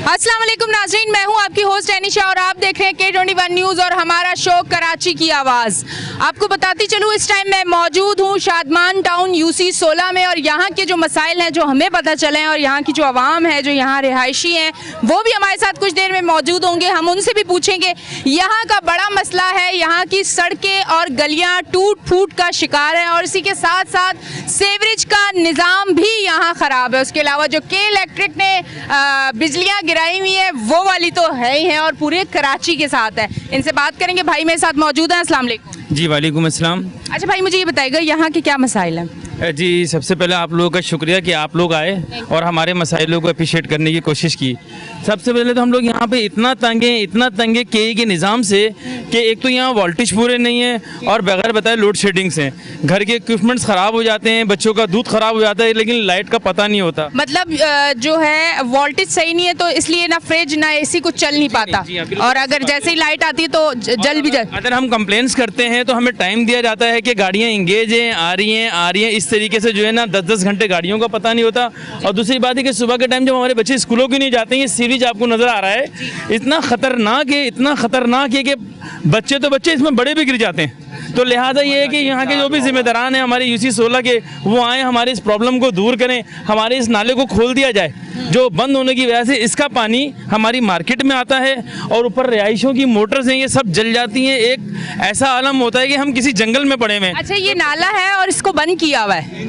अस्सलाम वालेकुम नाज़रीन, मैं हूं आपकी होस्ट एनिशा और आप देख रहे हैं K21 न्यूज़ और हमारा शो कराची की आवाज़। आपको बताती चलूं, इस टाइम मैं मौजूद हूं शादमान टाउन UC 16 में और यहां के जो मसाइल हैं जो हमें पता चले हैं और यहां की जो आवाम है, जो यहां रिहायशी हैं, वो भी हमारे साथ कुछ देर में मौजूद होंगे। हम उनसे भी पूछेंगे। यहाँ का बड़ा मसला है, यहाँ की सड़कें और गलियाँ टूट फूट का शिकार हैं और इसी के साथ साथ सीवरेज का निज़ाम भी यहाँ ख़राब है। उसके अलावा जो K इलेक्ट्रिक ने बिजलियाँ गिराई हुई है वो वाली तो है ही है और पूरे कराची के साथ है। इनसे बात करेंगे। भाई मेरे साथ मौजूद हैं। अस्सलाम वालेकुम। जी वालेकुम अस्सलाम। अच्छा भाई, मुझे ये बताइएगा यहाँ के क्या मसाइल हैं? जी सबसे पहले आप लोगों का शुक्रिया कि आप लोग आए और हमारे मसाइलों को अप्रिशिएट करने की कोशिश की। सबसे पहले तो हम लोग यहाँ पे इतना तंग है के के निज़ाम से कि एक तो यहाँ वोल्टेज पूरे नहीं है और बगैर बताए लोड शेडिंग्स हैं। घर के इक्विपमेंट्स ख़राब हो जाते हैं, बच्चों का दूध ख़राब हो जाता है, लेकिन लाइट का पता नहीं होता। मतलब जो है वोल्टेज सही नहीं है तो इसलिए ना फ्रिज ना AC कुछ चल नहीं पाता। और अगर जैसे ही लाइट आती है तो अगर हम कंप्लेंट्स करते हैं तो हमें टाइम दिया जाता है कि गाड़ियाँ इंगेज हैं, आ रही हैं। इस तरीके से जो है ना 10-10 घंटे गाड़ियों का पता नहीं होता। और दूसरी बात है कि सुबह के टाइम जब हमारे बच्चे स्कूलों के नहीं जाते हैं, ये सीरीज आपको नज़र आ रहा है, इतना ख़तरनाक है कि बच्चे इसमें बड़े भी गिर जाते हैं। तो लिहाजा ये है कि यहाँ के जो भी जिम्मेदारान हैं हमारे UC 16 के, वो आए, हमारे इस प्रॉब्लम को दूर करें, हमारे इस नाले को खोल दिया जाए जो बंद होने की वजह से इसका पानी हमारी मार्केट में आता है और ऊपर रिहाइशों की मोटर्स हैं, ये सब जल जाती हैं। एक ऐसा आलम होता है कि हम किसी जंगल में पड़े हुए हैं। अच्छा, ये नाला है और इसको बंद किया हुआ है?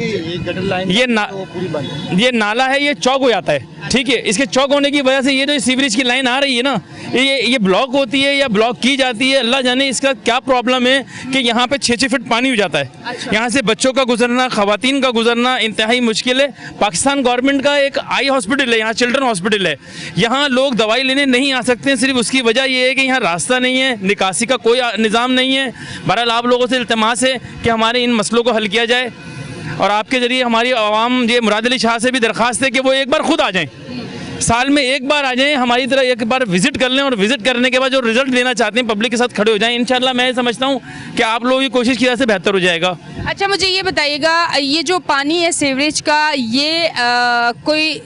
ये नाला है, ये चौक हो जाता है, ठीक है। इसके चौक होने की वजह से ये जो सीवरेज की लाइन आ रही है ना, ये ब्लॉक होती है या ब्लॉक की जाती है। अल्लाह जाने इसका क्या प्रॉब्लम है कि यहाँ पे 6-6 फीट पानी हो जाता है। अच्छा। यहाँ से बच्चों का गुजरना, खवातीन का गुजरना इंतहाई मुश्किल है। पाकिस्तान गवर्नमेंट का एक आई हॉस्पिटल है, यहाँ चिल्ड्रन हॉस्पिटल है, यहाँ लोग दवाई लेने नहीं आ सकते हैं। सिर्फ उसकी वजह यह है कि यहाँ रास्ता नहीं है, निकासी का कोई निज़ाम नहीं है। बहरहाल आप लोगों से इल्तिमास है कि हमारे इन मसलों को हल किया जाए और आपके ज़रिए हमारी आवाम, ये मुराद अली शाह से भी दरख्वास्त है कि वो एक बार खुद आ जाएँ, साल में एक बार आ जाएं, हमारी तरह एक बार विजिट कर लें और विजिट करने के बाद जो रिजल्ट देना चाहते हैं पब्लिक के साथ खड़े हो जाएं। इंशाल्लाह मैं समझता हूं कि आप लोगों की कोशिश की वजह से बेहतर हो जाएगा। अच्छा, मुझे ये बताइएगा, ये जो पानी है सीवरेज का, ये कोई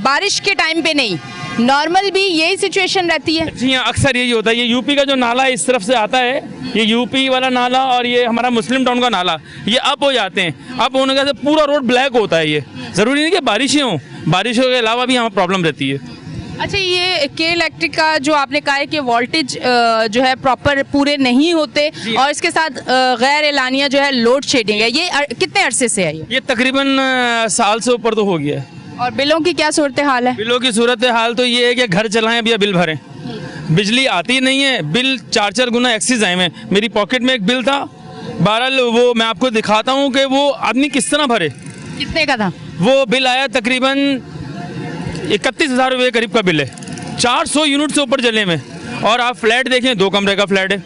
बारिश के टाइम पे नहीं, नॉर्मल भी यही सिचुएशन रहती है? जी हाँ, अक्सर यही होता है। ये यूपी का जो नाला है इस तरफ से आता है, ये यूपी वाला नाला और ये हमारा मुस्लिम टाउन का नाला, ये अप हो जाते हैं। अप होने से पूरा रोड ब्लैक होता है। ये ज़रूरी नहीं कि बारिशें हों, बारिशों के अलावा भी यहाँ प्रॉब्लम रहती है। अच्छा, ये K इलेक्ट्रिक का जो आपने कहा है कि वोल्टेज जो है प्रॉपर पूरे नहीं होते और इसके साथ गैर एलानिया जो है लोड शेडिंग है, ये कितने अरसे से है? ये तकरीबन साल से ऊपर तो हो गया है। और बिलों की क्या सूरत हाल है? बिलों की सूरत हाल तो ये है कि घर चलाएं अब या बिल भरें। बिजली आती नहीं है, बिल 4-4 गुना एक्सिस आए हैं। मेरी पॉकेट में एक बिल था, बहरहाल वो मैं आपको दिखाता हूँ कि वो आदमी किस तरह भरे। कितने का था वो बिल? आया तकरीबन 31,000 रुपये करीब का बिल है। 400 यूनिट से ऊपर जले में। और आप फ्लैट देखें, 2 कमरे का फ्लैट है,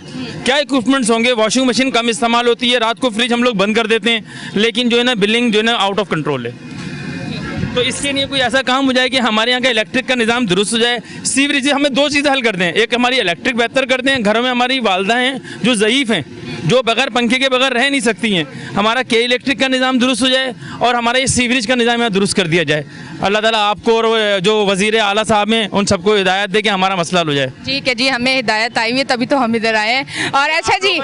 क्या इक्विपमेंट्स होंगे। वॉशिंग मशीन कम इस्तेमाल होती है, रात को फ्रिज हम लोग बंद कर देते हैं, लेकिन जो है ना बिलिंग जो है ना आउट ऑफ कंट्रोल है। तो इसके लिए कोई ऐसा काम हो जाए कि हमारे यहाँ का इलेक्ट्रिक का निज़ाम दुरुस्त हो जाए। सीवरेज हमें 2 चीज़ें हल करते हैं, एक हमारी इलेक्ट्रिक बेहतर करते हैं। घरों में हमारी वालदा हैं जो ज़ईफ़ हैं, जो बगैर पंखे के बगैर रह नहीं सकती हैं, हमारा K इलेक्ट्रिक का निज़ाम दुरुस्त हो जाए और हमारा ये सीवरेज का निज़ाम यहाँ दुरुस्त कर दिया जाए। अल्लाह ताला आपको और जो वज़ीर आला साहब हैं उन सबको हिदायत दे कि हमारा मसला हल हो जाए। ठीक है जी, हमें हिदायत आई हुई है तभी तो हम इधर आए हैं। और अच्छा जी,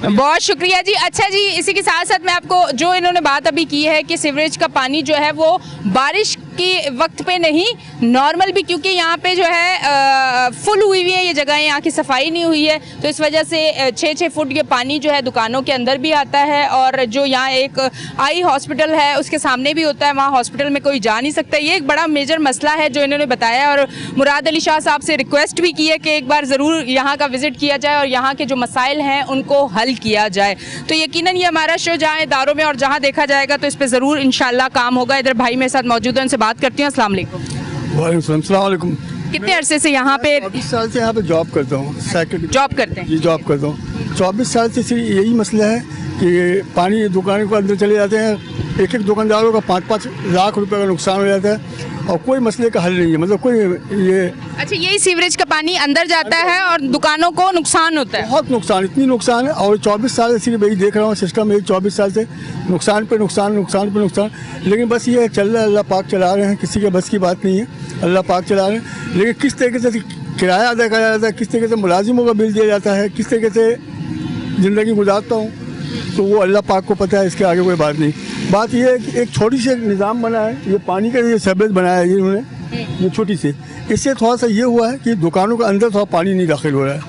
बहुत शुक्रिया जी। अच्छा जी, इसी के साथ साथ मैं आपको जो इन्होंने बात अभी की है कि सीवरेज का पानी जो है वो बारिश की वक्त पे नहीं, नॉर्मल भी, क्योंकि यहाँ पे जो है फुल हुई हुई है ये जगह, यहाँ की सफाई नहीं हुई है, तो इस वजह से 6-6 फुट के पानी जो है दुकानों के अंदर भी आता है। और जो यहाँ एक आई हॉस्पिटल है उसके सामने भी होता है, वहाँ हॉस्पिटल में कोई जा नहीं सकता। ये एक बड़ा मेजर मसला है जो इन्होंने बताया और मुराद अली शाह साहब से रिक्वेस्ट भी की है कि एक बार ज़रूर यहाँ का विज़िट किया जाए और यहाँ के जो मसाइल हैं उनको हल किया जाए। तो यकीनन ये हमारा शो जहाँ इदारों में और जहाँ देखा जाएगा तो इस पर ज़रूर इंशाल्लाह काम होगा। इधर भाई मेरे साथ मौजूद हैं, उनसे बात करती हूँ। अस्सलाम वालेकुम। वालेकुम। कितने अरसे से यहाँ पे? 24 साल से यहाँ पे जॉब करता हूँ। जॉब करते हैं? जी, जॉब करता हूँ। 24 साल से सिर्फ यही मसला है कि पानी दुकानों के अंदर चले जाते हैं। एक दुकानदारों का 5-5 लाख रुपए का नुकसान हो जाता है और कोई मसले का हल नहीं है, मतलब कोई ये अच्छा, यही सीवरेज का पानी अंदर जाता है और दुकानों को नुकसान होता है। बहुत नुकसान, इतनी नुकसान है। और 24 साल से सिर्फ यही देख रहा हूँ सिस्टम, यही 24 साल से नुकसान पे नुकसान, नुकसान पे नुकसान। लेकिन बस ये चल रहा है, अल्लाह पाक चला रहे हैं, किसी के बस की बात नहीं है, अल्लाह पाक चला रहे हैं। लेकिन किस तरीके से किराया अदा करा जाता है, किस तरीके से मुलाजिमों का बिल दिया जाता है, किस तरीके से ज़िंदगी गुजारता हूँ, तो वो अल्लाह पाक को पता है, इसके आगे कोई बात नहीं। बात ये है कि एक छोटी सी निज़ाम बना है, ये पानी का ये सेवरेज बनाया है इन्होंने, ये छोटी सी, इससे थोड़ा सा ये हुआ है कि दुकानों के अंदर थोड़ा पानी नहीं दाखिल हो रहा है,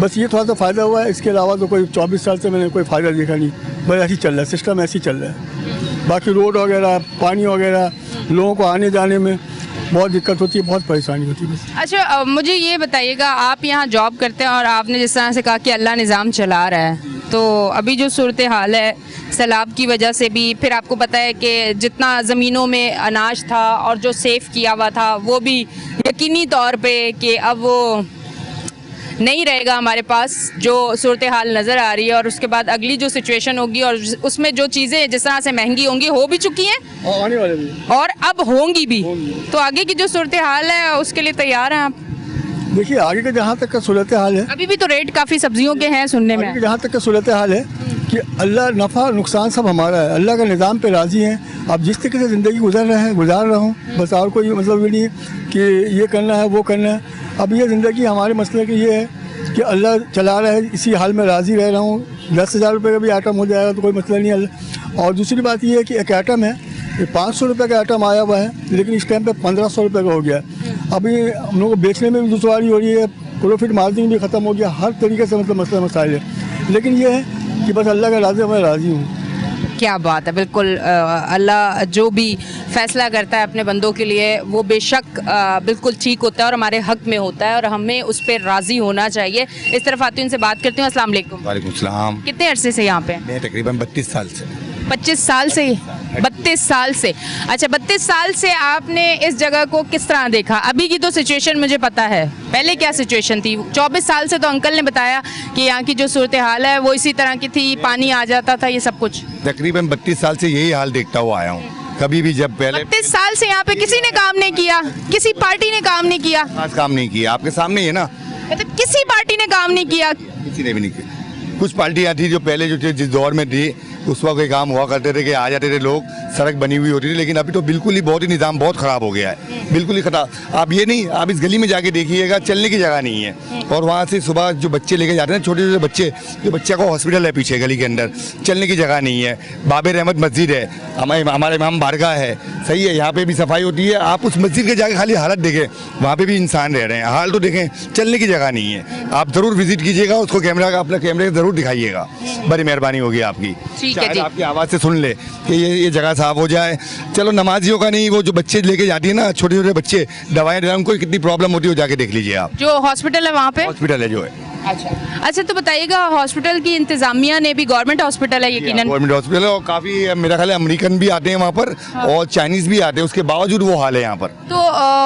बस ये थोड़ा सा फ़ायदा हुआ है। इसके अलावा तो कोई 24 साल से मैंने कोई फ़ायदा देखा नहीं, बस ऐसे ही चल रहा है, सिस्टम ऐसे ही चल रहा है। बाकी रोड वगैरह, पानी वगैरह, लोगों को आने जाने में बहुत दिक्कत होती है, बहुत परेशानी होती है बस। अच्छा, मुझे ये बताइएगा, आप यहाँ जॉब करते हैं और आपने जिस तरह से कहा कि अल्लाह निज़ाम चला रहा है, तो अभी जो सूरत हाल है सैलाब की वजह से भी, फिर आपको पता है कि जितना ज़मीनों में अनाज था और जो सेव किया हुआ था वो भी यकीनी तौर पे कि अब वो नहीं रहेगा हमारे पास, जो सूरत हाल नज़र आ रही है। और उसके बाद अगली जो सिचुएशन होगी और उसमें जो चीज़ें जिस तरह से महंगी होंगी, हो भी चुकी हैं और आने वाले भी, और अब होंगी भी, तो आगे की जो सूरत हाल है उसके लिए तैयार हैं आप? देखिए आगे का जहाँ तक का सूरत हाल है, अभी भी तो रेट काफ़ी सब्जियों के हैं सुनने में। जहाँ तक का सूरत हाल है कि अल्लाह नफ़ा नुकसान सब हमारा है, अल्लाह का निज़ाम पे राज़ी हैं। अब जिस तरीके से ज़िंदगी गुजार रहा हूँ, बस और कोई मतलब ये नहीं है कि ये करना है वो करना है। अब ये ज़िंदगी हमारे मसले की ये है कि अल्लाह चला रहा है, इसी हाल में राज़ी रह रहा हूँ। 10,000 रुपये का भी आइटम हो जाएगा तो कोई मसला नहीं है। और दूसरी बात ये है कि एक आइटम है, ये 500 रुपये का आइटम आया हुआ है, लेकिन इस टाइम पे 1500 रुपये का हो गया। अभी हम लोगों को बेचने में भी दुश्वारी हो रही है, प्रॉफिट मार्जिन भी ख़त्म हो गया, हर तरीके से मतलब मसला मसाइल है। लेकिन ये है कि बस अल्लाह का राज़ी, मैं राज़ी हूँ। क्या बात है, बिल्कुल अल्लाह जो भी फैसला करता है अपने बंदों के लिए वो बेशक बिल्कुल ठीक होता है और हमारे हक में होता है और हमें उस पर राज़ी होना चाहिए। इस तरफ आती हूँ, उनसे बात करती हूँ। अस्सलाम वालेकुम। वालेकुम सलाम। कितने अरसे से यहाँ पे? मैं तकरीबन 32 साल से। 25 साल से? 32 साल से। अच्छा, 32 साल से आपने इस जगह को किस तरह देखा? अभी की तो सिचुएशन मुझे पता है, पहले क्या सिचुएशन थी? 24 साल से तो अंकल ने बताया कि यहाँ की जो सूरत हाल है वो इसी तरह की थी, पानी आ जाता था, ये सब कुछ। तकरीबन 32 साल से यही हाल देखता हुआ आया हूँ। कभी भी जब पहले 32 साल से यहाँ पे किसी ने काम नहीं किया, किसी पार्टी ने काम नहीं किया? खास काम नहीं किया, आपके सामने ही है ना। मतलब किसी पार्टी ने काम नहीं किया? किसी ने भी नहीं किया। कुछ पार्टियाँ थी जो पहले जो जिस दौर में थी उस वक्त कोई काम हुआ करते थे कि आ जाते थे लोग, सड़क बनी हुई होती थी। लेकिन अभी तो बिल्कुल ही बहुत ही निज़ाम बहुत ख़राब हो गया है, बिल्कुल ही खराब। आप ये नहीं, आप इस गली में जाके देखिएगा, चलने की जगह नहीं है। और वहाँ से सुबह जो बच्चे लेके जाते हैं, छोटे छोटे बच्चे, जो बच्चा को हॉस्पिटल है पीछे गली के अंदर, चलने की जगह नहीं है। बाबर अहमद मस्जिद है, हमारे इमाम बारगाह है, सही है, यहाँ पे भी सफाई होती है। आप उस मस्जिद के जाके खाली हालत देखें, वहाँ पे भी इंसान रह रहे हैं, हाल तो देखें, चलने की जगह नहीं है। आप ज़रूर विजिट कीजिएगा, उसको कैमरा का अपने कैमरे ज़रूर दिखाइएगा, बड़ी मेहरबानी होगी आपकी। ठीक है जी। आपकी आवाज़ से सुन ले कि ये जगह साफ हो जाए। चलो नमाजियों का नहीं, वो जो बच्चे लेके जाती है ना, छोटे छोटे बच्चे, दवाएं उनको कितनी प्रॉब्लम होती है, वो जाके देख लीजिए आप। जो हॉस्पिटल है वहाँ पे? हॉस्पिटल है जो है। अच्छा, तो बताइएगा, हॉस्पिटल की इंतजामिया ने भी, गवर्नमेंट हॉस्पिटल है यकीनन, गवर्नमेंट हॉस्पिटल है और काफ़ी मेरा ख्याल है अमेरिकन भी आते हैं वहाँ पर और चाइनीज़ भी आते हैं, उसके बावजूद वो हाल है यहाँ पर। तो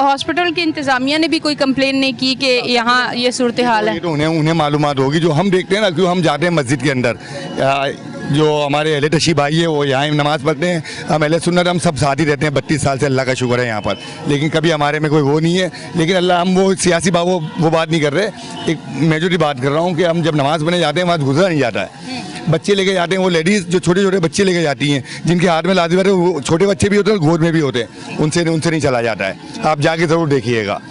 हॉस्पिटल की इंतजामिया ने भी कोई कंप्लेन नहीं की कि यहाँ ये सूरत हाल है? ये तो उन्हें मालूमात होगी, जो हम देखते हैं ना, क्यों हम जाते हैं मस्जिद के अंदर। जो हमारे अहले तशी भाई है वो यहाँ नमाज़ पढ़ते हैं, हम अहले सुन्नत, हम सब साथ ही रहते हैं 32 साल से, अल्लाह का शुक्र है यहाँ पर। लेकिन कभी हमारे में कोई वो नहीं है। लेकिन अल्लाह, हम वो सियासी वो बात नहीं कर रहे, एक मेजॉरिटी बात कर रहा हूँ कि हम जब नमाज़ पढ़ने जाते हैं वहाँ गुजरा नहीं जाता है। बच्चे लेके जाते हैं, वो लेडीज़ जो छोटे छोटे बच्चे लेके जाती हैं, जिनके हाथ में लादी रहते हैं, छोटे बच्चे भी होते हैं, गोद में भी होते हैं, उनसे नहीं चला जाता है। आप जाके ज़रूर देखिएगा।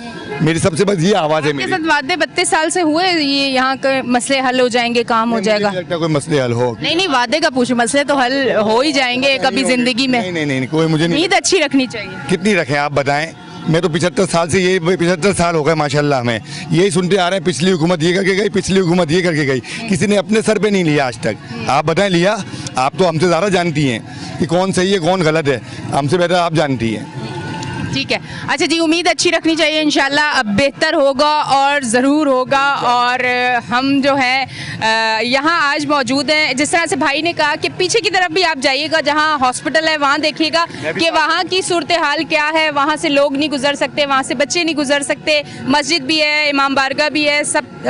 मेरी सबसे बस ये आवाज़ है मेरी। वादे 32 साल से हुए, ये यहाँ के मसले हल हो जाएंगे, काम हो जाएगा? लगता कोई मसले हल हो? नहीं, वादे का पूछो, मसले तो हल हो ही जाएंगे कभी जिंदगी में। नहीं, कोई मुझे नहीं। उम्मीद अच्छी रखनी चाहिए। कितनी रखें आप बताएं? मैं तो 75 साल से, ये 75 साल हो गए माशाल्लाह, में यही सुनते आ रहे हैं, पिछली हुकूमत ये करके गई, पिछली हुकूमत ये करके गई, किसी ने अपने सर पे नहीं लिया आज तक। आप बताएं, लिया? आप तो हमसे ज़्यादा जानती हैं कि कौन सही है कौन गलत है, हमसे बेहतर आप जानती हैं। ठीक है। अच्छा जी, उम्मीद अच्छी रखनी चाहिए, इंशाल्लाह अब बेहतर होगा और ज़रूर होगा। और हम जो है यहाँ आज मौजूद हैं, जिस तरह से भाई ने कहा कि पीछे की तरफ भी आप जाइएगा, जहाँ हॉस्पिटल है वहाँ देखिएगा कि वहाँ की सूरत हाल क्या है। वहाँ से लोग नहीं गुजर सकते, वहाँ से बच्चे नहीं गुजर सकते, मस्जिद भी है, इमाम बारगाह भी है, सब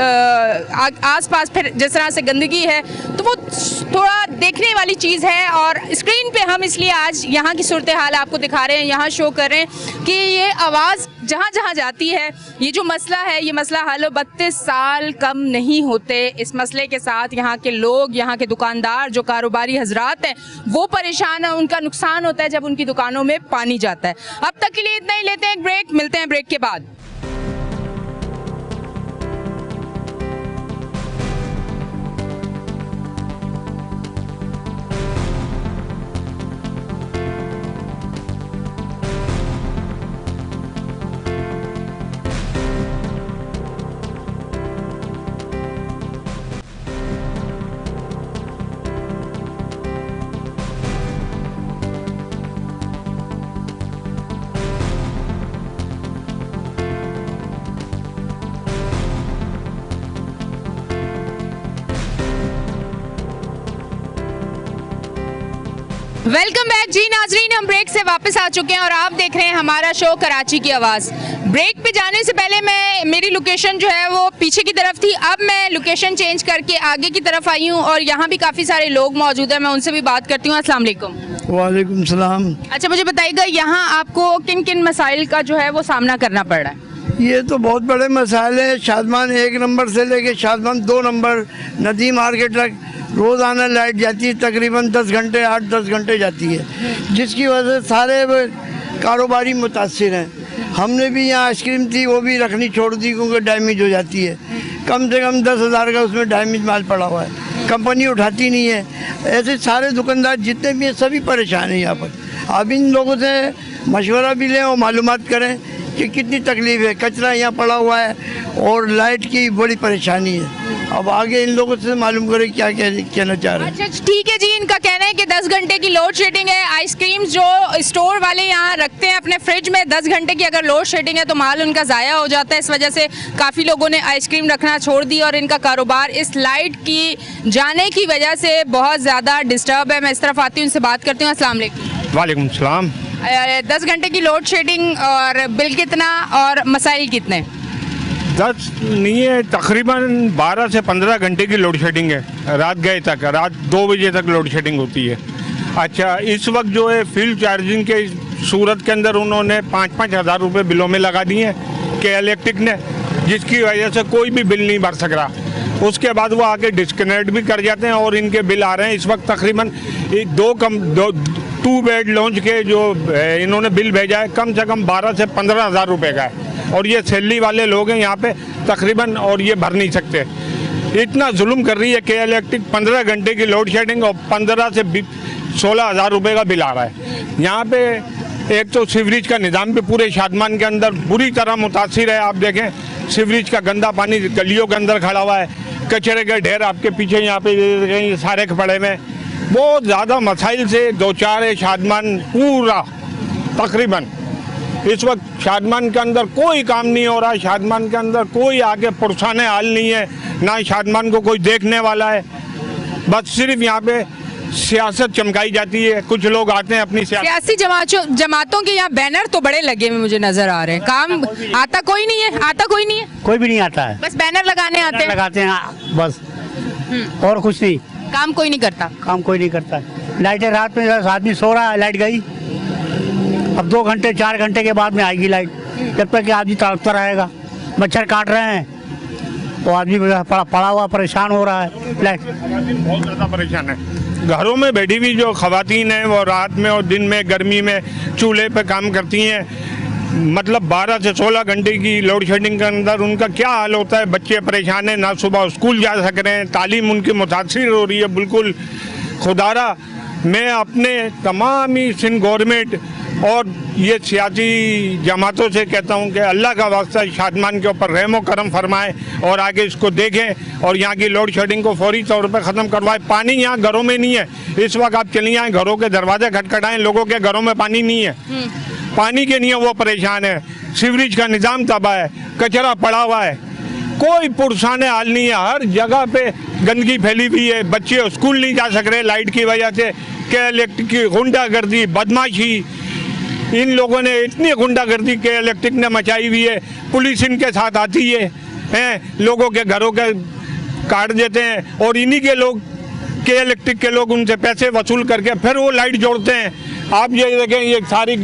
आस पास फिर जिस तरह से गंदगी है, तो वो थोड़ा देखने वाली चीज़ है। और स्क्रीन पे हम इसलिए आज यहाँ की सूरत हाल आपको दिखा रहे हैं, यहाँ शो कर रहे हैं कि ये आवाज़ जहाँ जहाँ जाती है, ये जो मसला है, ये मसला हल 32 साल कम नहीं होते। इस मसले के साथ यहाँ के लोग, यहाँ के दुकानदार, जो कारोबारी हजरात हैं, वो परेशान है। उनका नुकसान होता है जब उनकी दुकानों में पानी जाता है। अब तक के लिए इतना ही, लेते हैं एक ब्रेक, मिलते हैं ब्रेक के बाद। वेलकम बैक जी नाजरीन, हम ब्रेक से वापस आ चुके हैं और आप देख रहे हैं हमारा शो कराची की आवाज़। ब्रेक पे जाने से पहले मेरी लोकेशन जो है वो पीछे की तरफ थी, अब मैं लोकेशन चेंज करके आगे की तरफ आई हूँ और यहाँ भी काफ़ी सारे लोग मौजूद हैं। मैं उनसे भी बात करती हूँ। अस्सलाम वालेकुम। वालेकुम सलाम। अच्छा, मुझे बताइएगा यहाँ आपको किन किन मसाइल का जो है वो सामना करना पड़ रहा है? ये तो बहुत बड़े मसाइल हैं। शादमान 1 नंबर से लेके शादमान 2 नंबर नदी मार्केट तक रोज़ाना लाइट जाती है, तकरीबन 10 घंटे 8-10 घंटे जाती है, जिसकी वजह से सारे कारोबारी मुतासिर हैं। हमने भी यहाँ आइसक्रीम थी वो भी रखनी छोड़ दी क्योंकि डैमेज हो जाती है। कम से कम 10,000 का उसमें डैमेज माल पड़ा हुआ है, कंपनी उठाती नहीं है। ऐसे सारे दुकानदार जितने भी हैं सभी परेशान हैं यहाँ पर। अब इन लोगों से मशवरा भी लें और मालूमात करें कि कितनी तकलीफ़ है। कचरा यहाँ पड़ा हुआ है और लाइट की बड़ी परेशानी है। अब आगे इन लोगों से मालूम करें क्या कहना चाह रहे हैं। अच्छा ठीक है जी, इनका कहना है कि 10 घंटे की लोड शेडिंग है। आइसक्रीम जो स्टोर वाले यहाँ रखते हैं अपने फ्रिज में, 10 घंटे की अगर लोड शेडिंग है तो माल उनका ज़ाया हो जाता है। इस वजह से काफ़ी लोगों ने आइसक्रीम रखना छोड़ दी और इनका कारोबार इस लाइट की जाने की वजह से बहुत ज़्यादा डिस्टर्ब है। मैं इस तरफ आती हूँ, उनसे बात करती हूँ। अस्सलाम वालेकुम। वालेकुम सलाम। 10 घंटे की लोड शेडिंग और बिल कितना और मसाइल कितने? 10 नहीं है, तकरीबन 12 से 15 घंटे की लोड शेडिंग है। रात गए तक, रात 2 बजे तक लोड शेडिंग होती है। अच्छा, इस वक्त जो है फील्ड चार्जिंग के सूरत के अंदर उन्होंने 5-5 हज़ार रुपये बिलों में लगा दिए हैं के इलेक्ट्रिक ने, जिसकी वजह से कोई भी बिल नहीं भर सक रहा। उसके बाद वो आके डिस्कनेक्ट भी कर जाते हैं और इनके बिल आ रहे हैं। इस वक्त तकरीबन 2 बेड लॉन्च के जो इन्होंने बिल भेजा है कम से कम 12 से 15 हज़ार रुपये का है और ये सैलरी वाले लोग हैं यहाँ पे तकरीबन, और ये भर नहीं सकते। इतना जुल्म कर रही है के इलेक्ट्रिक। 15 घंटे की लोड शेडिंग और 15 से 16 हज़ार रुपये का बिल आ रहा है यहाँ पे। एक तो सीवरेज का निज़ाम भी पूरे शादमान के अंदर बुरी तरह मुतासिर है। आप देखें सीवरेज का गंदा पानी गलियों के अंदर खड़ा हुआ है, कचरे के ढेर आपके पीछे यहाँ पे सारे पड़े हुए। बहुत ज़्यादा मसाइल से 2-4 है शादमान पूरा तकरीबन। इस वक्त शादमान के अंदर कोई काम नहीं हो रहा है। शादमान के अंदर कोई आगे पुरसाने हाल नहीं है, ना शादमान को कोई देखने वाला है। बस सिर्फ यहाँ पे सियासत चमकाई जाती है। कुछ लोग आते हैं अपनी सियासी जमातों के यहाँ बैनर तो बड़े लगे हुए मुझे नजर आ रहे हैं। काम आता कोई नहीं है, आता कोई नहीं है, कोई भी नहीं आता है, बस बैनर लगाने आते हैं, लगाते हैं बस, और कुछ नहीं। काम कोई नहीं करता, काम कोई नहीं करता। लाइटें रात में आदमी सो रहा है, लाइट गई, अब 2 घंटे 4 घंटे के बाद में आएगी लाइट। जब तक कि आदमी तड़पता रहेगा, मच्छर काट रहे हैं तो आदमी पड़ा हुआ परेशान हो रहा है। लाइट बहुत ज़्यादा परेशान है। घरों में बैठी हुई जो ख़वातीन हैं वो रात में और दिन में गर्मी में चूल्हे पे काम करती हैं। मतलब 12 से 16 घंटे की लोड शेडिंग के अंदर उनका क्या हाल होता है। बच्चे परेशान हैं, ना सुबह स्कूल जा सक रहे हैं, तालीम उनकी मुतासिर हो रही है बिल्कुल। खुदारा मैं अपने तमाम ही सिंध गवर्नमेंट और ये सियासी जमातों से कहता हूँ कि अल्लाह का वास्ता शादमान के ऊपर रहमो करम फरमाए और आगे इसको देखें और यहाँ की लोड शेडिंग को फौरी तौर पर ख़त्म करवाए। पानी यहाँ घरों में नहीं है। इस वक्त आप चलिए आए, घरों के दरवाजे खटखटाएं, लोगों के घरों में पानी नहीं है, पानी के नहीं है, वो परेशान है। सीवरेज का निज़ाम तबाह है, कचरा पड़ा हुआ है, कोई पुरसाने हाल नहीं है। हर जगह पे गंदगी फैली हुई है। बच्चे स्कूल नहीं जा सक रहे लाइट की वजह से। के इलेक्ट्रिक की गुंडागर्दी, बदमाशी, इन लोगों ने इतनी गुंडागर्दी के इलेक्ट्रिक ने मचाई हुई है। पुलिस इनके साथ आती है, लोगों के घरों के काट देते हैं और इन्हीं के लोग के इलेक्ट्रिक के लोग उनसे पैसे वसूल करके फिर वो लाइट जोड़ते हैं। आप ये देखें, ये सारी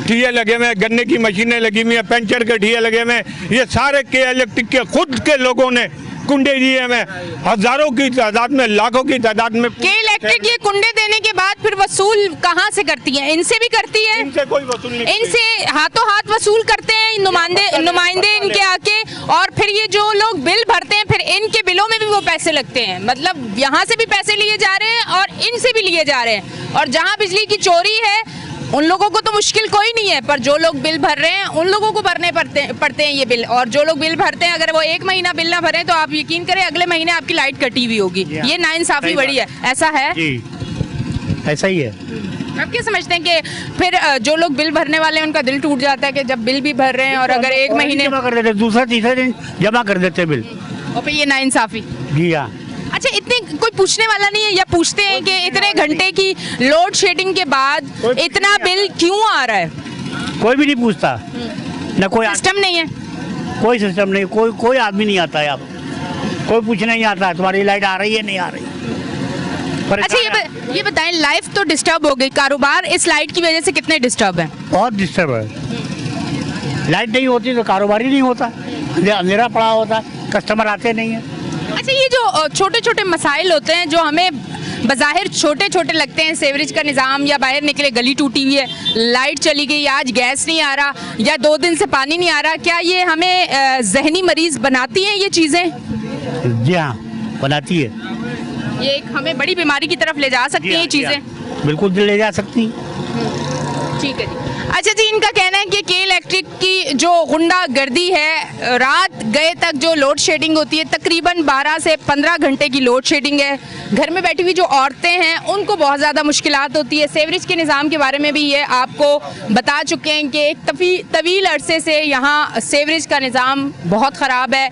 ठिये लगे हुए हैं, गन्ने की मशीनें लगी हुई हैं, पंचर के ठिये लगे हुए हैं। ये सारे के इलेक्ट्रिक के खुद के लोगों ने कुंडे दिए हैं, हजारों की तादाद में, लाखों की तादाद में। के इलेक्ट्रिक ये कुंडे देने के बाद फिर वसूल कहाँ से करती है? इनसे भी करती है? इनसे कोई वसूल नहीं, इनसे हाथों हाथ वसूल करते हैं नुमाइंदे इनके आके, और फिर ये जो लोग बिल भरते हैं फिर इनके बिलों में भी वो पैसे लगते हैं। मतलब यहाँ से भी पैसे लिए जा रहे हैं और इनसे भी लिए जा रहे हैं। और जहाँ बिजली की चोरी है उन लोगों को तो मुश्किल कोई नहीं है, पर जो लोग बिल भर रहे हैं उन लोगों को भरने पड़ते हैं ये बिल। और जो लोग बिल भरते हैं अगर वो एक महीना बिल ना भरें तो आप यकीन करें अगले महीने आपकी लाइट कटी हुई होगी। ये नाइंसाफी बड़ी है। ऐसा है जी, ऐसा ही है। आप क्या समझते हैं कि फिर जो लोग बिल भरने वाले हैं उनका दिल टूट जाता है कि जब बिल भी भर रहे हैं और अगर एक महीने जमा कर देते, दूसरा तीसरे दिन जमा कर देते बिल। और फिर ये नाइंसाफी। जी हाँ। अच्छा, इतने कोई पूछने वाला नहीं है या पूछते हैं कि इतने घंटे की लोड शेडिंग के बाद इतना बिल क्यों आ रहा है? कोई भी नहीं पूछता, न कोई सिस्टम नहीं है। कोई सिस्टम नहीं, कोई आदमी नहीं आता है। अब कोई पूछने नहीं आता है तुम्हारी लाइट आ रही है नहीं आ रही। अच्छा, ये बताएं, लाइफ तो डिस्टर्ब हो गई, कारोबार इस लाइट की वजह से कितने डिस्टर्ब है? बहुत डिस्टर्ब है। लाइट नहीं होती तो कारोबार ही नहीं होता, अंधेरा पड़ा होता, कस्टमर आते नहीं है। अच्छा, ये जो छोटे छोटे मसाइल होते हैं जो हमें बज़ाहिर छोटे छोटे लगते हैं, सीवरेज का निज़ाम या बाहर निकले गली टूटी हुई है, लाइट चली गई, आज गैस नहीं आ रहा या 2 दिन से पानी नहीं आ रहा, क्या ये हमें जहनी मरीज बनाती हैं ये चीज़ें? जी हाँ, बनाती है। ये एक हमें बड़ी बीमारी की तरफ ले जा सकती हैं ये चीज़ें? बिल्कुल ले जा सकती। ठीक है जी। अच्छा जी, इनका कहना है कि के इलेक्ट्रिक की जो गुंडागर्दी है, रात गए तक जो लोड शेडिंग होती है तकरीबन 12 से 15 घंटे की लोड शेडिंग है। घर में बैठी हुई जो औरतें हैं उनको बहुत ज़्यादा मुश्किलात होती है। सीवरेज के निज़ाम के बारे में भी ये आपको बता चुके हैं कि एक तवील अरसे से यहाँ सीवरेज का निज़ाम बहुत ख़राब है।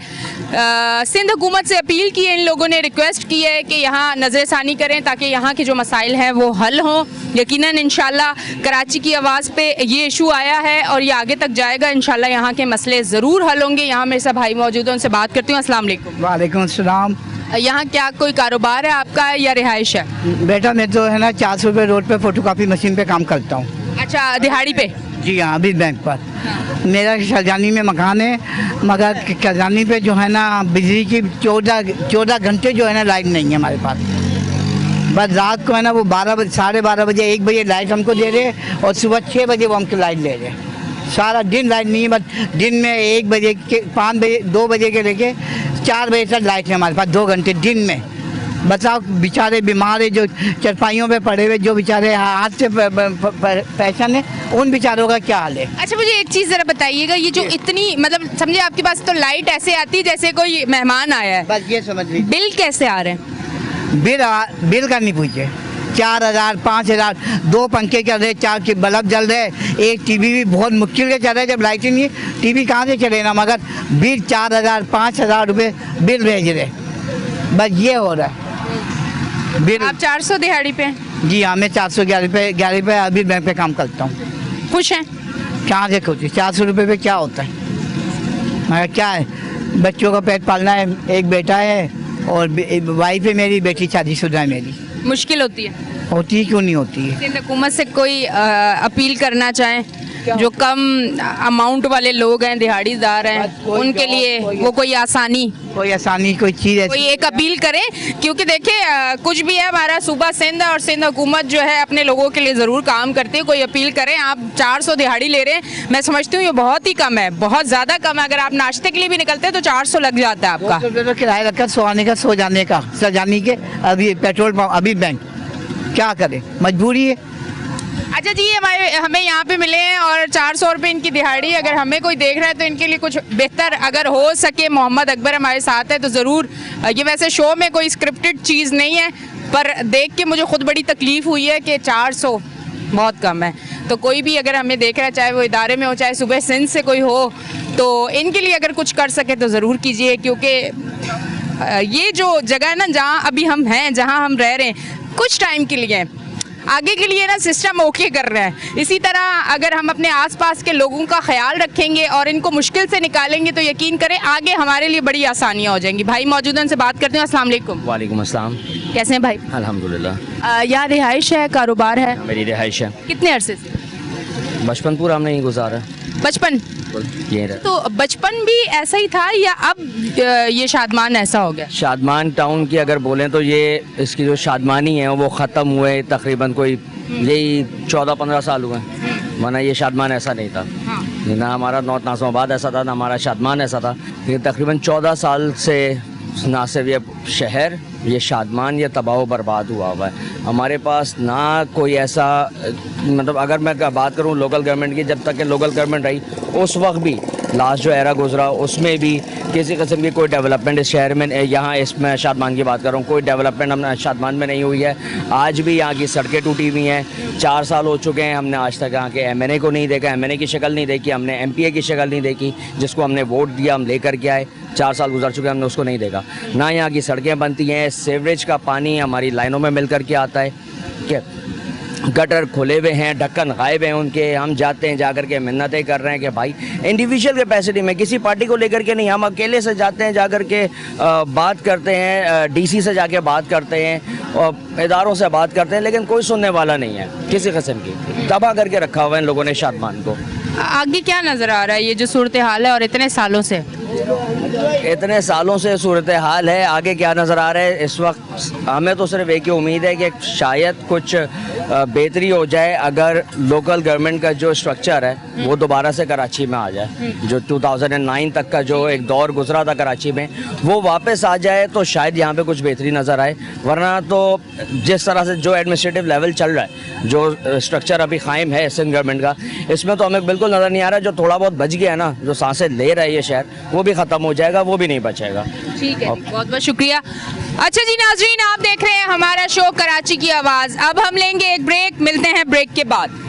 सिंध हुकूमत से अपील की है, इन लोगों ने रिक्वेस्ट की है कि यहाँ नज़रसानी करें ताकि यहाँ के जो मसाइल हैं वो हल हों। यकीनन इंशाल्लाह कराची की आवाज़ पे ये इशू आया है और ये आगे तक जाएगा। इंशाल्लाह यहाँ के मसले ज़रूर हल होंगे। यहाँ मेरे साथ भाई मौजूद हैं, उनसे बात करती हूँ। अस्सलाम वालेकुम। वालेकुम अस्सलाम। यहाँ क्या कोई कारोबार है आपका या रिहाइश है? बेटा मैं तो है ना 400 रुपये रोड पे फोटोकॉपी मशीन पे काम करता हूँ। अच्छा, दिहाड़ी पे? जी हाँ, अभी बैंक पर। मेरा शाहजानी में मकान है, मगर शाहजानी पे जो है ना बिजली की 14 घंटे जो है ना लाइट नहीं है हमारे पास। बस रात को है ना वो 12 बजे, 12:30 बजे, 1 बजे लाइट हमको दे रहे और सुबह 6 बजे वो हमको लाइट ले रहे। सारा दिन लाइट नहीं है, बस दिन में 1 बजे के 5 बजे 2 बजे के लेके 4 बजे तक लाइट है हमारे पास, 2 घंटे दिन में। बताओ, बेचारे बीमार है जो चरपाइयों पे पड़े हुए, जो बेचारे हाथ से पेशेंट है, उन बेचारों का क्या हाल है? अच्छा, मुझे एक चीज़ ज़रा बताइएगा, ये जो इतनी मतलब समझे आपके पास तो लाइट ऐसे आती है जैसे कोई मेहमान आया है, बस ये समझ लीजिए। बिल कैसे आ रहे हैं? बिल का नहीं पूछे। 4000 5000, 2 पंखे चल रहे, 4 के बल्ब जल रहे, एक टीवी भी बहुत मुश्किल के चल रहा है। जब लाइट ही नहीं है टीवी कहाँ से चले ना, मगर बिल 4000 5000 रुपये बिल भेज रहे। बस ये हो रहा है बिल। आप 400 दिहाड़ी पे हैं? जी हाँ, मैं 411 रुपये अभी बैंक पे काम करता हूँ। खुश हैं? कहाँ से खुश? 400 रुपये पे क्या होता है? मगर क्या है, बच्चों का पेट पालना है, एक बेटा है और वाइफ है मेरी, बेटी शादीशुदा है मेरी। मुश्किल होती है? होती है, क्यों नहीं होती है। सिंध हुकूमत से कोई अपील करना चाहें, जो कम अमाउंट वाले लोग हैं, दिहाड़ीदार हैं, उनके लिए वो कोई आसानी कोई चीज़ है? कोई एक अपील करें, क्योंकि देखिए कुछ भी है, हमारा सूबा सिंध और सिंध हुकूमत जो है अपने लोगों के लिए ज़रूर काम करती है। कोई अपील करें। आप 400 दिहाड़ी ले रहे हैं, मैं समझती हूँ ये बहुत ही कम है, बहुत ज़्यादा कम है। अगर आप नाश्ते के लिए भी निकलते हैं तो 400 लग जाता है आपका। तो किराया रखा, सो आने का, सो जाने का, सजाने के, अभी पेट्रोल पंप, अभी बैंक, क्या करें, मजबूरी है। अच्छा जी, हमें यहाँ पे मिले हैं और 400 रुपये इनकी दिहाड़ी। अगर हमें कोई देख रहा है तो इनके लिए कुछ बेहतर अगर हो सके। मोहम्मद अकबर हमारे साथ है तो ज़रूर, ये वैसे शो में कोई स्क्रिप्टेड चीज़ नहीं है, पर देख के मुझे खुद बड़ी तकलीफ़ हुई है कि 400 बहुत कम है। तो कोई भी अगर हमें देख रहा है, चाहे वो इदारे में हो, चाहे सुबह सिंध से कोई हो, तो इनके लिए अगर कुछ कर सके तो ज़रूर कीजिए। क्योंकि ये जो जगह है ना जहाँ अभी हम हैं, जहाँ हम रह रहे हैं, कुछ टाइम के लिए, आगे के लिए ना सिस्टम ओके कर रहा है। इसी तरह अगर हम अपने आसपास के लोगों का ख्याल रखेंगे और इनको मुश्किल से निकालेंगे तो यकीन करें आगे हमारे लिए बड़ी आसानियाँ हो जाएंगी। भाई मौजूद हैं, उनसे बात करते हैं। अस्सलाम वालेकुम। वालेकुम अस्सलाम। कैसे हैं भाई? अल्हम्दुलिल्लाह। यहाँ रिहाइश है, कारोबार है? मेरी रिहाइश है। कितने अरसे से? बचपन पूरा हमने यहीं गुजारा। बचपन ये रहा। तो बचपन भी ऐसा ही था या अब ये शादमान ऐसा हो गया? शादमान टाउन की अगर बोलें तो ये इसकी जो शादमानी है वो ख़त्म हुए तकरीबन कोई यही 14-15 साल हुए, वरना ये शादमान ऐसा नहीं था। ना हमारा नॉर्थ नाज़िमाबाद ऐसा था, ना हमारा शादमान ऐसा था। लेकिन तकरीबन 14 साल से ना सिर्फ ये शहर, ये शादमान, ये तबाह बर्बाद हुआ हुआ है। हमारे पास ना कोई ऐसा, मतलब अगर मैं बात करूँ लोकल गवर्नमेंट की, जब तक कि लोकल गवर्नमेंट रही उस वक्त भी लास्ट जो एरा गुजरा उसमें भी किसी किस्म की कोई डेवलपमेंट इस शहर में, यहाँ इसमें शादमान की बात कर रहा हूँ, कोई डेवलपमेंट हम शादमान में नहीं हुई है। आज भी यहाँ की सड़कें टूटी हुई हैं। 4 साल हो चुके हैं, हमने आज तक यहाँ के MNA को नहीं देखा, MNA की शक्ल नहीं देखी, हमने MPA की शक्ल नहीं देखी, जिसको हमने वोट दिया, हम लेकर के आए। 4 साल गुजर चुके हैं, हमने उसको नहीं देखा। ना यहाँ की सड़कें बनती हैं, सीवरेज का पानी हमारी लाइनों में मिल कर के आता है, क्या गटर खुले हुए हैं, ढक्कन गायब हैं उनके। हम जाते हैं, जाकर के मिन्नतें कर रहे हैं कि भाई इंडिविजुअल कैपेसिटी में, किसी पार्टी को लेकर के नहीं, हम अकेले से जाते हैं, जाकर के बात करते हैं, DC से जाके बात करते हैं और इदारों से बात करते हैं, लेकिन कोई सुनने वाला नहीं है किसी किस्म की। तबाह करके रखा हुआ है इन लोगों ने शादमान को। आगे क्या नज़र आ रहा है ये जो सूरत हाल है और इतने सालों से? इतने सालों से सूरत हाल है, आगे क्या नज़र आ रहा है इस वक्त? हमें तो सिर्फ एक ही उम्मीद है कि शायद कुछ बेहतरी हो जाए, अगर लोकल गवर्नमेंट का जो स्ट्रक्चर है वो दोबारा से कराची में आ जाए। जो 2009 तक का जो एक दौर गुजरा था कराची में, वो वापस आ जाए तो शायद यहाँ पे कुछ बेहतरी नज़र आए। वरना तो जिस तरह से जो एडमिनिस्ट्रेटिव लेवल चल रहा है, जो स्ट्रक्चर अभी कायम है सिंध गवर्नमेंट का, इसमें तो हमें बिल्कुल नज़र नहीं आ रहा। जो थोड़ा बहुत बच गया है ना, जो सांसें ले रहा है ये शहर, वो भी ख़त्म हो जाएगा, वो भी नहीं बचेगा। ठीक है, बहुत बहुत शुक्रिया। अच्छा जी नाजरीन, आप देख रहे हैं हमारा शो कराची की आवाज़। अब हम लेंगे एक ब्रेक, मिलते हैं ब्रेक के बाद।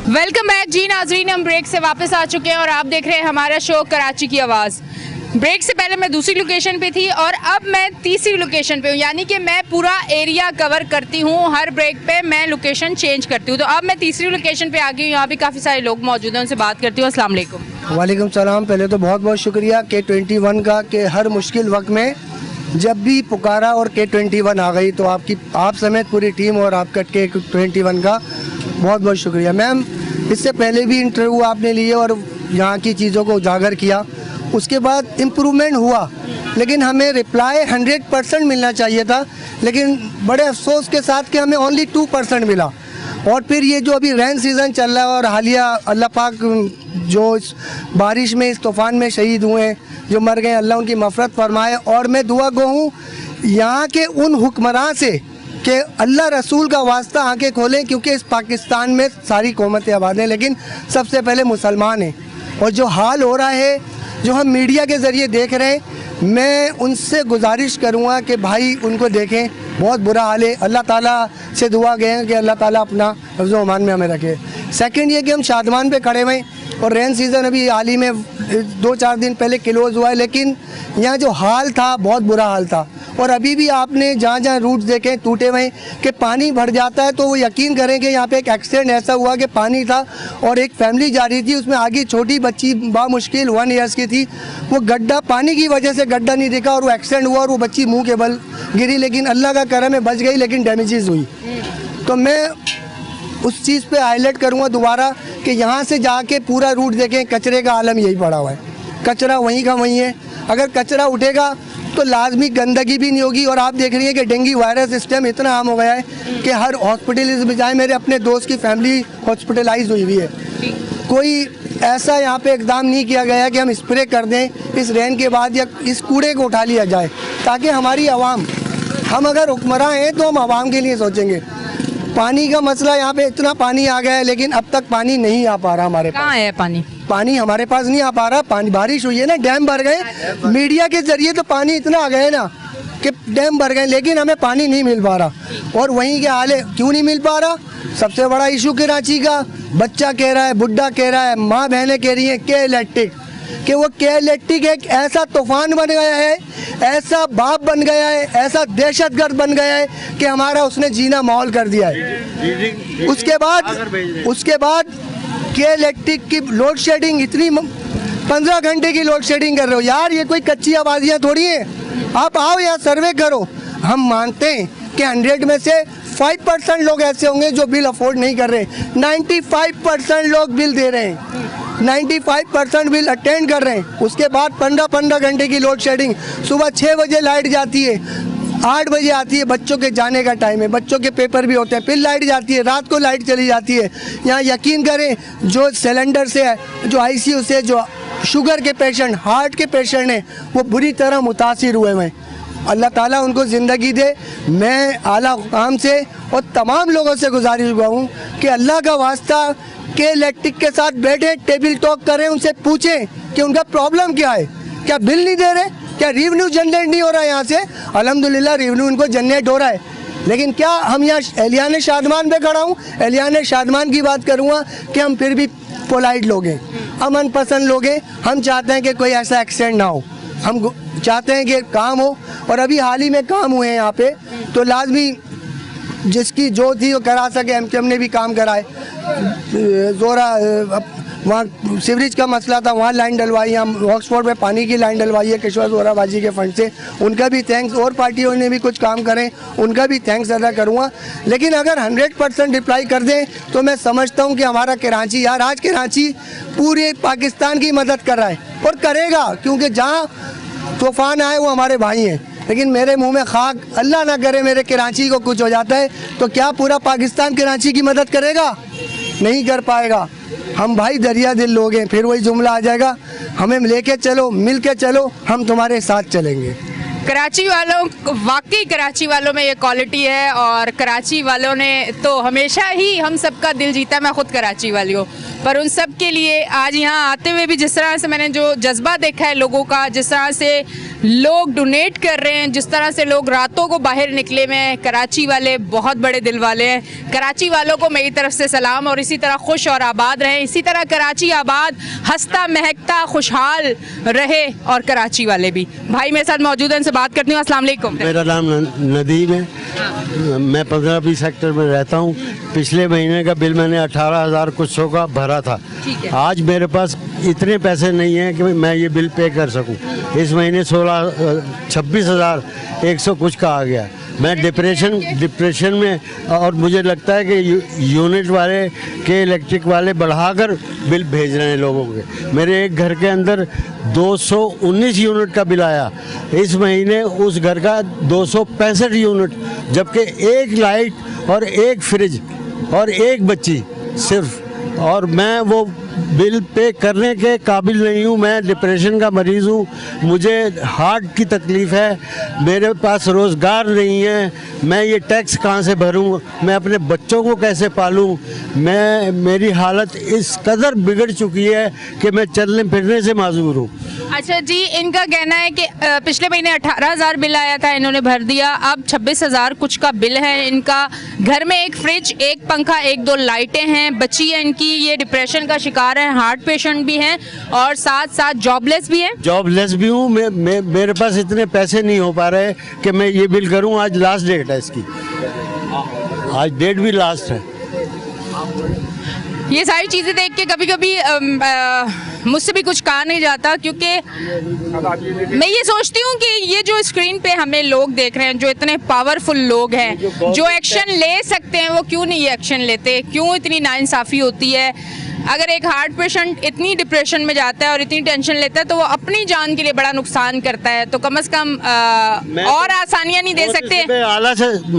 वेलकम बैक जी नाजरीन, हम ब्रेक से वापस आ चुके हैं और आप देख रहे हैं हमारा शो कराची की आवाज़। ब्रेक से पहले मैं दूसरी लोकेशन पे थी और अब मैं तीसरी लोकेशन पे हूँ, यानी कि मैं पूरा एरिया कवर करती हूँ। हर ब्रेक पे मैं लोकेशन चेंज करती हूँ। तो अब मैं तीसरी लोकेशन पे आ गई हूँ, यहाँ भी काफ़ी सारे लोग मौजूद हैं, उनसे बात करती हूँ। अस्सलाम वालेकुम। वालेकुम सलाम। पहले तो बहुत बहुत शुक्रिया K21 का कि हर मुश्किल वक्त में जब भी पुकारा और K21 आ गई, तो आप समेत पूरी टीम और आपका K21 का बहुत बहुत शुक्रिया। मैम, इससे पहले भी इंटरव्यू आपने लिए और यहाँ की चीज़ों को उजागर किया, उसके बाद इम्प्रूवमेंट हुआ, लेकिन हमें रिप्लाई 100% मिलना चाहिए था, लेकिन बड़े अफसोस के साथ कि हमें ओनली 2% मिला। और फिर ये जो अभी रेन सीज़न चल रहा है और हालिया अल्लाह पाक जो इस बारिश में, इस तूफ़ान में शहीद हुए, जो मर गए, अल्लाह उनकी मफ़रत फरमाए। और मैं दुआ गो हूँ यहाँ के उन हुक्मरान से कि अल्लाह रसूल का वास्ता आंखें खोलें, क्योंकि इस पाकिस्तान में सारी कौमतें आबाद हैं, लेकिन सबसे पहले मुसलमान हैं। और जो हाल हो रहा है, जो हम मीडिया के ज़रिए देख रहे हैं, मैं उनसे गुजारिश करूँगा कि भाई उनको देखें, बहुत बुरा हाल है। अल्लाह ताला से दुआ गए हैं कि अल्लाह ताला अपना हिफ्ज़ व अमान में हमें रखे। सेकंड ये कि हम शादमान पे खड़े हुए और रेन सीज़न अभी हाल ही में 2-4 दिन पहले क्लोज़ हुआ है, लेकिन यहाँ जो हाल था बहुत बुरा हाल था। और अभी भी आपने जहाँ जहाँ रूट्स देखे टूटे हुए कि पानी भर जाता है, तो वो यकीन करें कि यहाँ पे एक एक्सीडेंट ऐसा हुआ कि पानी था और एक फैमिली जा रही थी, उसमें आगे छोटी बच्ची बामुश्किल 1 ईयर्स की थी, वो गड्ढा पानी की वजह से गड्ढा नहीं दिखा और वो एक्सीडेंट हुआ और वो बच्ची मुँह के बल गिरी, लेकिन अल्लाह का करम है बच गई, लेकिन डैमेजेस हुई। तो मैं उस चीज़ पे हाईलाइट करूँगा दोबारा कि यहाँ से जाके पूरा रूट देखें, कचरे का आलम यही पड़ा हुआ है, कचरा वहीं का वहीं है। अगर कचरा उठेगा तो लाजमी गंदगी भी नहीं होगी। और आप देख रही हैं कि डेंगू वायरस सिस्टम इतना आम हो गया है कि हर हॉस्पिटल इस बजाय, मेरे अपने दोस्त की फैमिली हॉस्पिटलाइज हुई है। कोई ऐसा यहाँ पे इकदाम नहीं किया गया कि हम स्प्रे कर दें इस रेन के बाद या इस कूड़े को उठा लिया जाए, ताकि हमारी आवाम, हम अगर हुक्मरान हैं तो हम आवाम के लिए सोचेंगे। पानी का मसला, यहाँ पे इतना पानी आ गया है, लेकिन अब तक पानी नहीं आ पा रहा हमारे पास। कहाँ है पानी? पानी हमारे पास नहीं आ पा रहा। पानी बारिश हुई है ना, डैम भर गए, मीडिया के जरिए तो पानी इतना आ गया ना कि डैम भर गए, लेकिन हमें पानी नहीं मिल पा रहा। और वहीं के हाल है, क्यों नहीं मिल पा रहा? सबसे बड़ा इशू कराची का, बच्चा कह रहा है, बुढ़ा कह रहा है, माँ बहनें कह रही हैं के इलेक्ट्रिक, कि वो के इलेक्ट्रिक एक ऐसा तूफान बन गया है, ऐसा बाप बन गया है, ऐसा दहशतगर्द बन गया है कि हमारा उसने जीना माहौल कर दिया है। उसके बाद के इलेक्ट्रिक की लोड शेडिंग इतनी 15 घंटे की लोड शेडिंग कर रहे हो यार, ये कोई कच्ची आबादियाँ थोड़ी हैं। आप आओ यहाँ सर्वे करो। हम मानते हैं कि 100 में से 5% लोग ऐसे होंगे जो बिल अफोर्ड नहीं कर रहे, 95% लोग बिल दे रहे हैं, 95% बिल अटेंड कर रहे हैं। उसके बाद 15 घंटे की लोड शेडिंग, सुबह 6 बजे लाइट जाती है, 8 बजे आती है, बच्चों के जाने का टाइम है, बच्चों के पेपर भी होते हैं, फिर लाइट जाती है, रात को लाइट चली जाती है। यहाँ यकीन करें, जो सिलेंडर से है, जो ICU से, जो शुगर के पेशेंट, हार्ट के पेशेंट हैं, वो बुरी तरह मुतासिर हुए हैं। अल्लाह ताला उनको ज़िंदगी दे। मैं आला हुकाम से और तमाम लोगों से गुजारिश हुआ हूँ कि अल्लाह का वास्ता के इलेक्ट्रिक के साथ बैठे, टेबल टॉक करें, उनसे पूछें कि उनका प्रॉब्लम क्या है, क्या बिल नहीं दे रहे, क्या रेवेन्यू जनरेट नहीं हो रहा है यहाँ से? अल्हम्दुलिल्लाह रेवेन्यू उनको जनरेट हो रहा है, लेकिन क्या हम यहाँ एहलियान शादमान पे खड़ा हूँ, एहलियान शादमान की बात करूँगा कि हम फिर भी पोलाइट लोग हैं, अमन पसंद लोग हैं। हम चाहते हैं कि कोई ऐसा एक्सीडेंट ना हो, हम चाहते हैं कि काम हो, और अभी हाल ही में काम हुए हैं यहाँ पे, तो लाजमी जिसकी जो थी वो करा सके। MKM ने भी काम कराए, जोरा वहाँ सीवरेज का मसला था, वहाँ लाइन डलवाई, यहाँ ऑक्सफोर्ड में पानी की लाइन डलवाई है किशोर जोराबाजी के फंड से, उनका भी थैंक्स। और पार्टियों ने भी कुछ काम करें, उनका भी थैंक्स अदा करूँगा। लेकिन अगर 100% रिप्लाई कर दें तो मैं समझता हूँ कि हमारा कराची, यार आज कराची पूरे पाकिस्तान की मदद कर रहा है और करेगा, क्योंकि जहाँ तूफान आए वो हमारे भाई हैं। लेकिन मेरे मुंह में खाक, अल्लाह ना करे मेरे कराची को कुछ हो जाता है तो क्या पूरा पाकिस्तान कराची की मदद करेगा? नहीं कर पाएगा। हम भाई दरिया दिल लोग हैं, फिर वही जुमला आ जाएगा, हमें लेके चलो, मिल के चलो, हम तुम्हारे साथ चलेंगे। कराची वालों, वाकई कराची वालों में ये क्वालिटी है, और कराची वालों ने तो हमेशा ही हम सबका दिल जीता। मैं खुद कराची वाली हूँ, पर उन सब के लिए आज यहाँ आते हुए भी जिस तरह से मैंने जो जज्बा देखा है लोगों का, जिस तरह से लोग डोनेट कर रहे हैं, जिस तरह से लोग रातों को बाहर निकले में, कराची वाले बहुत बड़े दिल वाले हैं। कराची वालों को मेरी तरफ से सलाम, और इसी तरह खुश और आबाद रहें, इसी तरह कराची आबाद, हंसता महकता खुशहाल रहे, और कराची वाले भी। भाई मेरे साथ मौजूद हैं, उनसे बात करती हूँ। अस्सलाम वालेकुम। मेरा नाम नदीम है, मैं 15-20 सेक्टर में रहता हूँ। पिछले महीने का बिल मैंने 18,000 कुछ सौ का भरा था। आज मेरे पास इतने पैसे नहीं हैं कि मैं ये बिल पे कर सकूं। इस महीने 26,100 कुछ का आ गया। मैं डिप्रेशन में, और मुझे लगता है कि यूनिट वाले के इलेक्ट्रिक वाले बढ़ाकर बिल भेज रहे हैं लोगों के। मेरे एक घर के अंदर 219 यूनिट का बिल आया, इस महीने उस घर का 265 यूनिट, जबकि एक लाइट और एक फ्रिज और एक बच्ची सिर्फ, और मैं वो बिल पे करने के काबिल नहीं हूँ। मैं डिप्रेशन का मरीज़ हूँ, मुझे हार्ट की तकलीफ़ है, मेरे पास रोज़गार नहीं है, मैं ये टैक्स कहाँ से भरूँ, मैं अपने बच्चों को कैसे पालूँ। मेरी हालत इस कदर बिगड़ चुकी है कि मैं चलने फिरने से माजूर हूँ। अच्छा जी, इनका कहना है कि पिछले महीने 18,000 बिल आया था, इन्होंने भर दिया, अब 26,000 कुछ का बिल है इनका। घर में एक फ्रिज, एक पंखा, 1-2 लाइटें हैं, बच्ची है इनकी, ये डिप्रेशन का शिकार है, हार्ट पेशेंट भी हैं, और साथ साथ जॉबलेस भी हैं। जॉबलेस भी हूँ, मेरे पास इतने पैसे नहीं हो पा रहे कि मैं ये बिल करूँ। आज लास्ट डेट है इसकी, आज डेट भी लास्ट है। ये सारी चीज़ें देख के कभी कभी मुझसे भी कुछ कहा नहीं जाता, क्योंकि मैं ये सोचती हूँ कि ये जो स्क्रीन पे हमें लोग देख रहे हैं, जो इतने पावरफुल लोग हैं, जो एक्शन ले सकते हैं, वो क्यों नहीं एक्शन लेते? क्यों इतनी नाइंसाफ़ी होती है? अगर एक हार्ट पेशेंट इतनी डिप्रेशन में जाता है और इतनी टेंशन लेता है तो वो अपनी जान के लिए बड़ा नुकसान करता है, तो कम से कम और आसानियाँ नहीं दे सकते?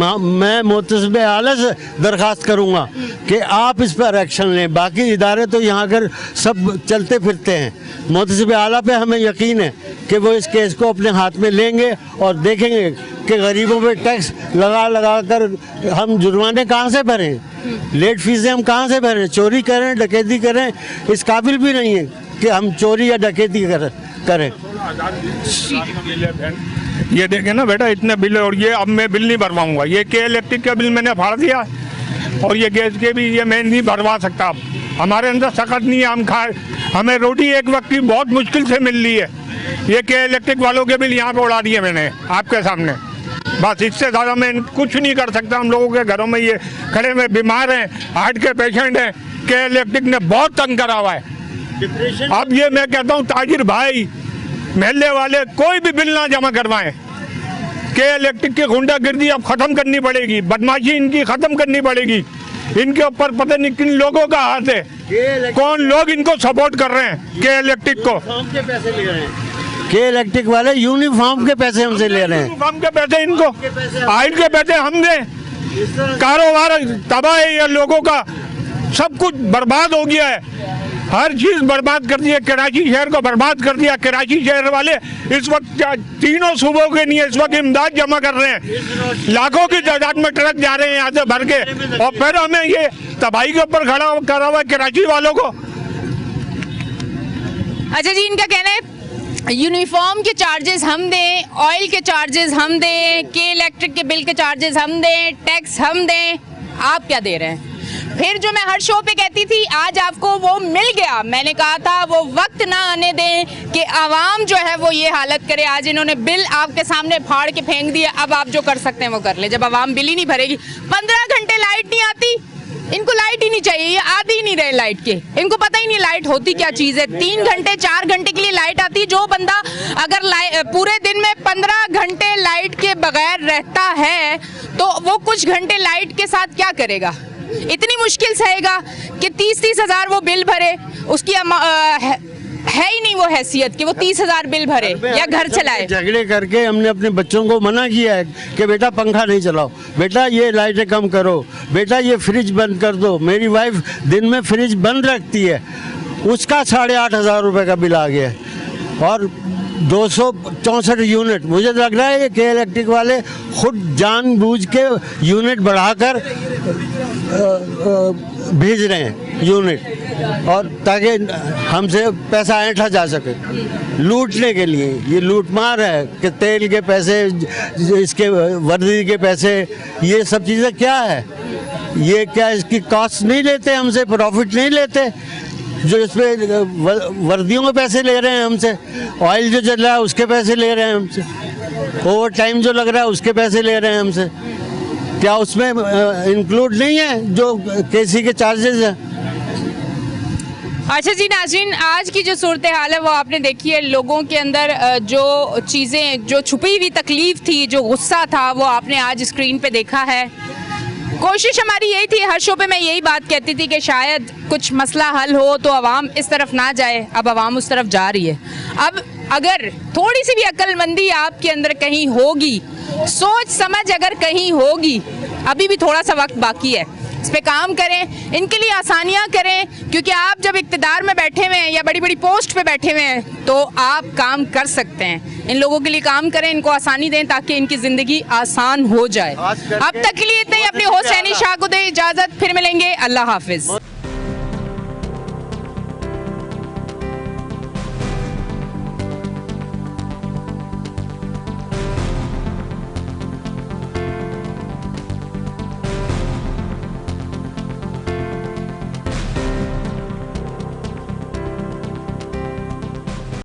मैं मोतसिब आला से दरख्वास्त करूँगा कि आप इस पर एक्शन लें। बाकी इदारे तो यहाँ कर सब चलते फिरते हैं, मोतसिब आला पे हमें यकीन है कि वो इस केस को अपने हाथ में लेंगे और देखेंगे कि गरीबों पे टैक्स लगा कर हम जुर्माने कहाँ से भरें, लेट फीसें हम कहाँ से भरें, चोरी करें, डकैती करें, इस काबिल भी नहीं है। कि हम चोरी या डकैती करें। ये देखे ना बेटा, इतने बिल, और ये अब मैं बिल नहीं भरवाऊंगा। ये के इलेक्ट्रिक का बिल मैंने फाड़ दिया, और ये गैस के भी ये मैं नहीं भरवा सकता। अब हमारे अंदर सकत नहीं है, हम खाए, हमें रोटी एक वक्त की बहुत मुश्किल से मिल रही है। ये के इलेक्ट्रिक वालों के बिल यहाँ पे उड़ा दिए मैंने आपके सामने। बस इससे ज़्यादा मैं कुछ नहीं कर सकता। हम लोगों के घरों में ये खड़े हुए बीमार हैं, हार्ट के पेशेंट हैं, के इलेक्ट्रिक ने बहुत तंग करा हुआ है। अब ये मैं कहता हूँ ताजिर भाई, महल्ले वाले कोई भी बिल ना जमा करवाएं। के इलेक्ट्रिक की गुंडागिर्दी अब खत्म करनी पड़ेगी, बदमाशी इनकी खत्म करनी पड़ेगी। इनके ऊपर पता नहीं किन लोगों का हाथ है, कौन लोग इनको सपोर्ट कर रहे हैं के इलेक्ट्रिक को। के इलेक्ट्रिक वाले यूनिफॉर्म के पैसे हमसे ले रहे हैं, यूनिफॉर्म के पैसे इनको, ऑयल के पैसे हम दें। कारोबार तबाह है, ये लोगों का सब कुछ बर्बाद हो गया है, हर चीज बर्बाद कर दिया। कराची शहर को बर्बाद कर दिया। कराची शहर वाले इस वक्त तीनों सूबों के लिए इस वक्त इमदाद जमा कर रहे हैं, लाखों की तादाद में ट्रक जा रहे हैं यहाँ से भर के, और फिर हमें ये तबाही के ऊपर खड़ा करा हुआ है कराची वालों को। अच्छा जी, इनका कहना है यूनिफॉर्म के चार्जेस हम दें, ऑयल के चार्जेस हम दें, के इलेक्ट्रिक के बिल के चार्जेस हम दें, टैक्स हम दें, आप क्या दे रहे हैं? फिर जो मैं हर शो पे कहती थी, आज आपको वो मिल गया। मैंने कहा था वो वक्त ना आने दें कि आवाम जो है वो ये हालत करे। आज इन्होंने बिल आपके सामने फाड़ के फेंक दिया। अब आप जो कर सकते हैं वो कर ले। जब आवाम बिल ही नहीं भरेगी, 15 घंटे लाइट नहीं आती, इनको लाइट ही नहीं चाहिए, ये आदि ही नहीं रहे लाइट के, इनको पता ही नहीं लाइट होती क्या चीज़ है। 3 घंटे 4 घंटे के लिए लाइट आती है। जो बंदा अगर पूरे दिन में 15 घंटे लाइट के बगैर रहता है तो वो कुछ घंटे लाइट के साथ क्या करेगा? इतनी मुश्किल सहेगा कि 30-30 हज़ार वो बिल भरे, उसकी है ही नहीं वो हैसियत कि वो 30,000 बिल भरे या घर चलाए। झगड़े करके हमने अपने बच्चों को मना किया है कि बेटा पंखा नहीं चलाओ, बेटा ये लाइटें कम करो, बेटा ये फ्रिज बंद कर दो। मेरी वाइफ दिन में फ्रिज बंद रखती है, उसका 8,500 रुपये का बिल आ गया है। और 264 यूनिट, मुझे लग रहा है ये के इलेक्ट्रिक वाले खुद जानबूझ के यूनिट बढ़ाकर भेज रहे हैं यूनिट, और ताकि हमसे पैसा ऐंठा जा सके, लूटने के लिए। ये लूटमार है कि तेल के पैसे, इसके वर्दी के पैसे, ये सब चीज़ें क्या है? ये क्या इसकी कॉस्ट नहीं लेते हमसे, प्रॉफिट नहीं लेते? जो इस पे वर्दियों के पैसे ले रहे हैं हमसे, ऑयल जो चल रहा है उसके पैसे ले रहे हैं हमसे, ओवर टाइम जो लग रहा है उसके पैसे ले रहे हैं हमसे। क्या उसमें इंक्लूड नहीं है जो केसी के चार्जेस हैं? अच्छा जी नाज़रीन, आज की जो सूरत हाल है वो आपने देखी है। लोगों के अंदर जो चीज़ें, जो छुपी हुई तकलीफ थी, जो गुस्सा था, वो आपने आज स्क्रीन पे देखा है। कोशिश हमारी यही थी, हर शो पे मैं यही बात कहती थी कि शायद कुछ मसला हल हो तो आवाम इस तरफ ना जाए। अब आवाम उस तरफ जा रही है। अब अगर थोड़ी सी भी अक्लमंदी आपके अंदर कहीं होगी, सोच समझ अगर कहीं होगी, अभी भी थोड़ा सा वक्त बाकी है, इस पे काम करें, इनके लिए आसानियां करें। क्योंकि आप जब इक़्तिदार में बैठे हुए हैं या बड़ी बड़ी पोस्ट पे बैठे हुए हैं तो आप काम कर सकते हैं। इन लोगों के लिए काम करें, इनको आसानी दें ताकि इनकी ज़िंदगी आसान हो जाए। अब तक के लिए इतना ही। अपनी होस्ट सैनी शाह को दें इजाज़त, फिर मिलेंगे। अल्लाह हाफिज़।